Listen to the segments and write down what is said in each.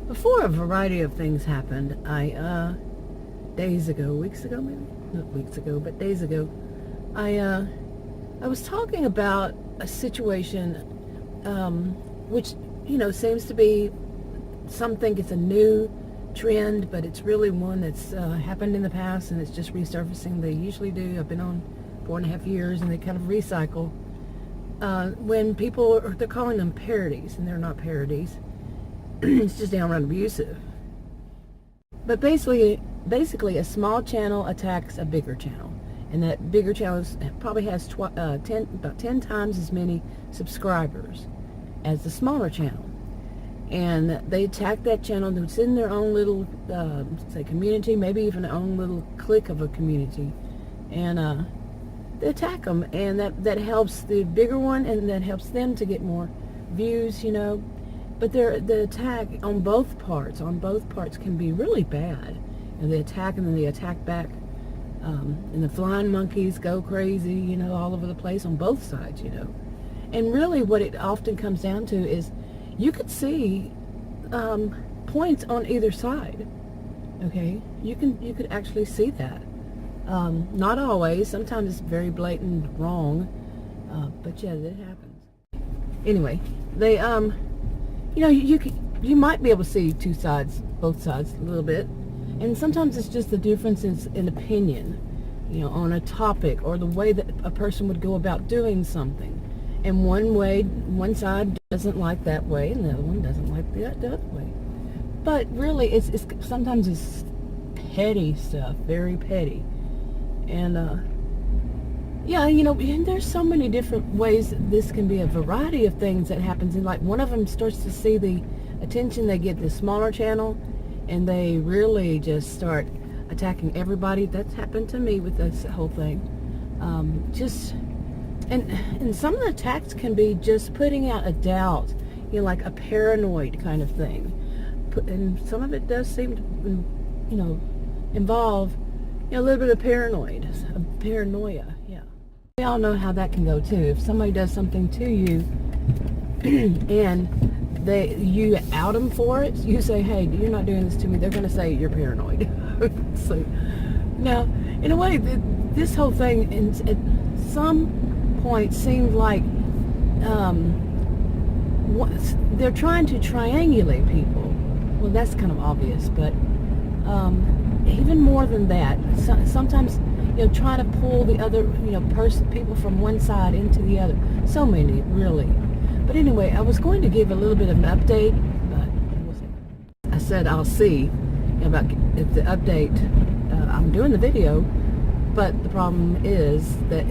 Before a variety of things happened, days ago, weeks ago maybe? Not weeks ago, but days ago, I was talking about a situation, which, seems to be, some think it's a new trend, but it's really one that's happened in the past and it's just resurfacing. They usually do. I've been on 4.5 years and they kind of recycle. When people, they're calling them parodies, and they're not parodies. It's just downright abusive. But basically a small channel attacks a bigger channel, and that bigger channel probably has about 10 times as many subscribers as the smaller channel. And they attack that channel that's in their own little, say, community, maybe even their own little clique of a community. And they attack them, and that helps the bigger one, and that helps them to get more views, But the attack on both parts can be really bad. And they attack, and then they attack back. And the flying monkeys go crazy, all over the place on both sides, And really what it often comes down to is you could see points on either side. Okay? You could actually see that. Not always. Sometimes it's very blatant wrong. But yeah, that happens. Anyway, they you might be able to see both sides a little bit, and sometimes it's just the differences in opinion, on a topic or the way that a person would go about doing something. And one side doesn't like that way, and the other one doesn't like the other way. But really, it's sometimes it's petty stuff, very petty, and there's so many different ways that this can be a variety of things that happens. And like one of them starts to see the attention they get the smaller channel, and they really just start attacking everybody. That's happened to me with this whole thing. And some of the attacks can be just putting out a doubt, like a paranoid kind of thing. And some of it does seem to, involve a little bit of paranoia. Yeah. We all know how that can go too. If somebody does something to you and you out them for it, you say, hey, you're not doing this to me, they're going to say you're paranoid. So, now, in a way, this whole thing at some point seemed like they're trying to triangulate people. Well, that's kind of obvious, but even more than that, sometimes trying to pull the other people from one side into the other. So many, really. But anyway, I was going to give a little bit of an update, but I said I'll see about if the update. I'm doing the video, but the problem is that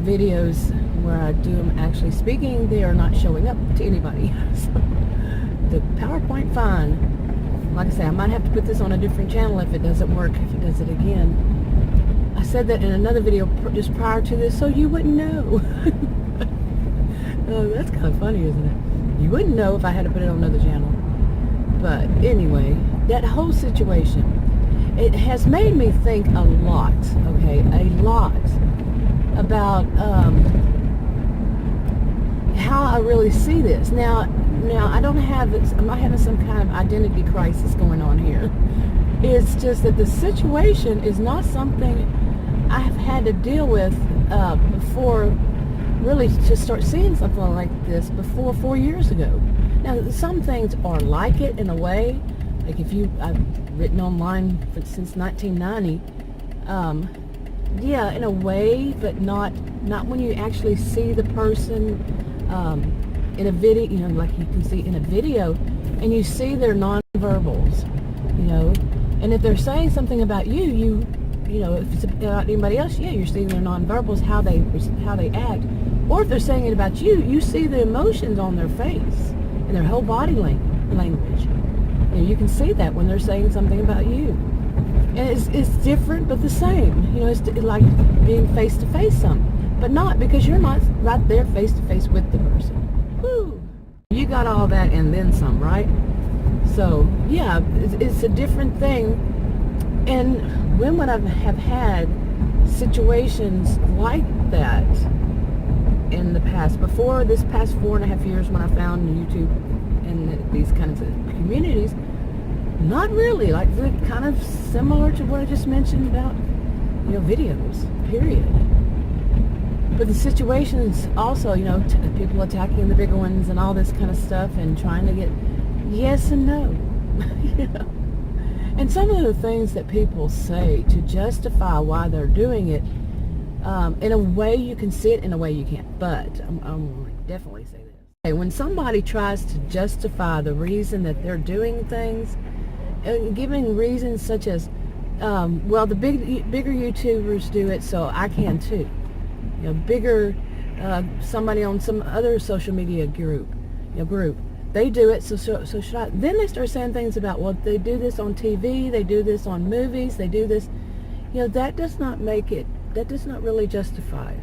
videos where I do them actually speaking, they are not showing up to anybody. So the PowerPoint, fine. Like I say, I might have to put this on a different channel if it doesn't work, if it does it again. I said that in another video just prior to this, so you wouldn't know. Oh, that's kind of funny, isn't it? You wouldn't know if I had to put it on another channel. But anyway, that whole situation, it has made me think a lot, okay, a lot about how I really see this. Now I don't have this, I'm not having some kind of identity crisis going on here. It's just that the situation is not something I have had to deal with before, really, to start seeing something like this before 4 years ago. Now, some things are like it in a way. Like I've written online since 1990. Yeah, in a way, but not when you actually see the person in a video, like you can see in a video, and you see their nonverbals, and if they're saying something about you, if it's about anybody else, yeah, you're seeing their nonverbals, how they act. Or if they're saying it about you, you see the emotions on their face and their whole body language. You can see that when they're saying something about you. And it's different, but the same. It's like being face-to-face but not because you're not right there face-to-face with the person. Woo! You got all that and then some, right? So, yeah, it's a different thing. And when would I have had situations like that in the past, before this past 4.5 years when I found YouTube and these kinds of communities. Not really. Like, they're kind of similar to what I just mentioned about, videos, period. But the situations also, people attacking the bigger ones and all this kind of stuff and trying to get yes and no. And some of the things that people say to justify why they're doing it, in a way you can see it, in a way you can't. But I'm definitely say this. Okay, when somebody tries to justify the reason that they're doing things, giving reasons such as, well, the bigger YouTubers do it, so I can too. Bigger, somebody on some other social media group, they do it, so should I? Then they start saying things about, well, they do this on TV, they do this on movies, they do this. That does not make it, that does not really justify.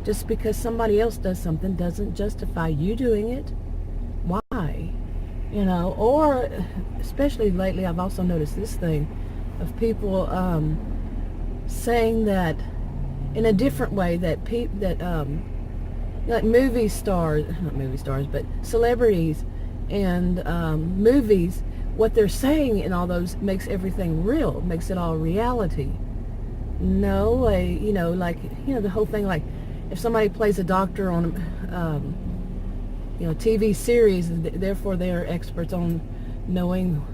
Just because somebody else does something doesn't justify you doing it. Why? Or especially lately, I've also noticed this thing of people saying that in a different way, that like movie stars, not movie stars, but celebrities and movies, what they're saying in all those makes everything real, makes it all reality. No, like the whole thing, like if somebody plays a doctor on TV series, therefore they're experts on knowing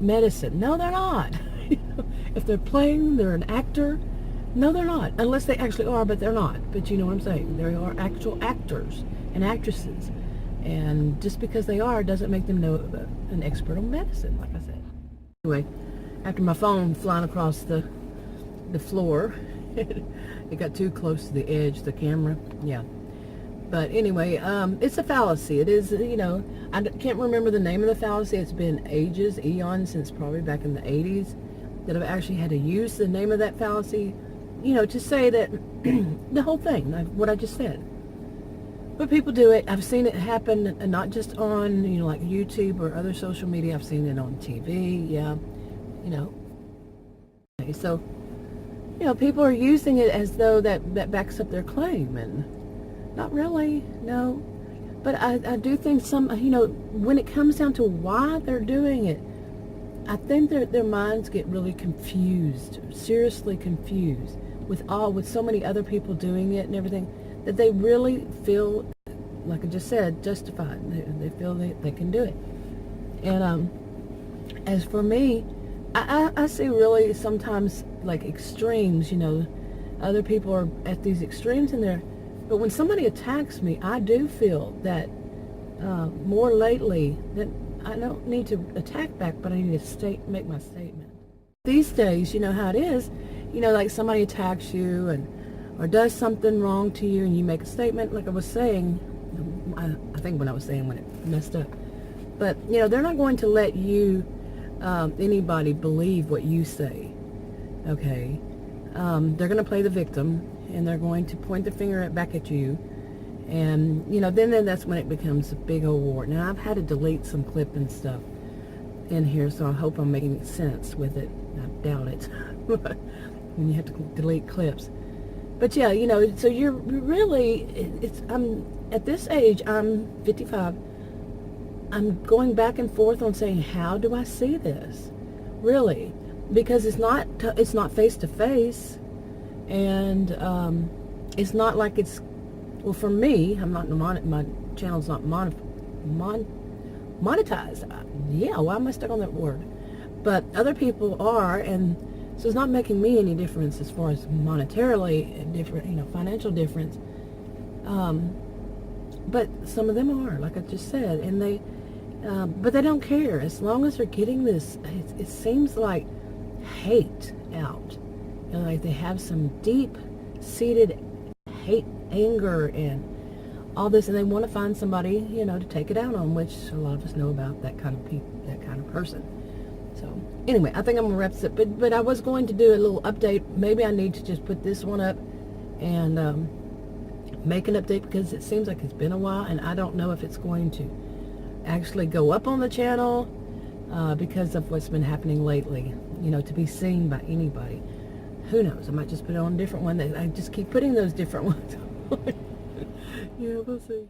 medicine. No, they're not. If they're playing, they're an actor. No, they're not, unless they actually are, but they're not. But you know what I'm saying. They are actual actors and actresses. And just because they are doesn't make them know an expert on medicine, like I said. Anyway, after my phone flying across the floor, it got too close to the edge, the camera. Yeah. But anyway, it's a fallacy. It is, I can't remember the name of the fallacy. It's been ages, eons, since probably back in the 80s that I've actually had to use the name of that fallacy, to say that the whole thing, what I just said. But people do it. I've seen it happen, and not just on, like YouTube or other social media. I've seen it on TV, yeah, So, people are using it as though that backs up their claim, and not really, no. But I do think when it comes down to why they're doing it, I think their minds get really confused, seriously confused, with so many other people doing it and everything, that they really feel, like I just said, justified. They feel they can do it. And as for me, I see really sometimes like extremes, other people are at these extremes in there. But when somebody attacks me, I do feel that more lately that I don't need to attack back, but I need to make my statement. These days, you know how it is, like somebody attacks you or does something wrong to you, and you make a statement, like I was saying, I think when it messed up. But, they're not going to let you, anybody believe what you say, okay? They're going to play the victim, and they're going to point the finger back at you. And, then that's when it becomes a big old war. Now, I've had to delete some clip and stuff in here, so I hope I'm making sense with it. I doubt it. When you have to delete clips. But yeah, so you're really, I'm at this age, I'm 55. I'm going back and forth on saying, how do I see this? Really? Because it's not face to face, and it's not like it's, well, for me, I'm not, my channel's not monetized. Yeah, why am I stuck on that word? But other people are, and so it's not making me any difference as far as monetarily different, financial difference. But some of them are, like I just said, and they, but they don't care as long as they're getting this. It seems like hate out, like they have some deep-seated hate, anger, and all this, and they want to find somebody, to take it out on, which a lot of us know about that kind of person. So anyway, I think I'm gonna wrap this up. But I was going to do a little update. Maybe I need to just put this one up and make an update, because it seems like it's been a while, and I don't know if it's going to actually go up on the channel because of what's been happening lately. To be seen by anybody. Who knows? I might just put it on a different one. I just keep putting those different ones on. Yeah, we'll see.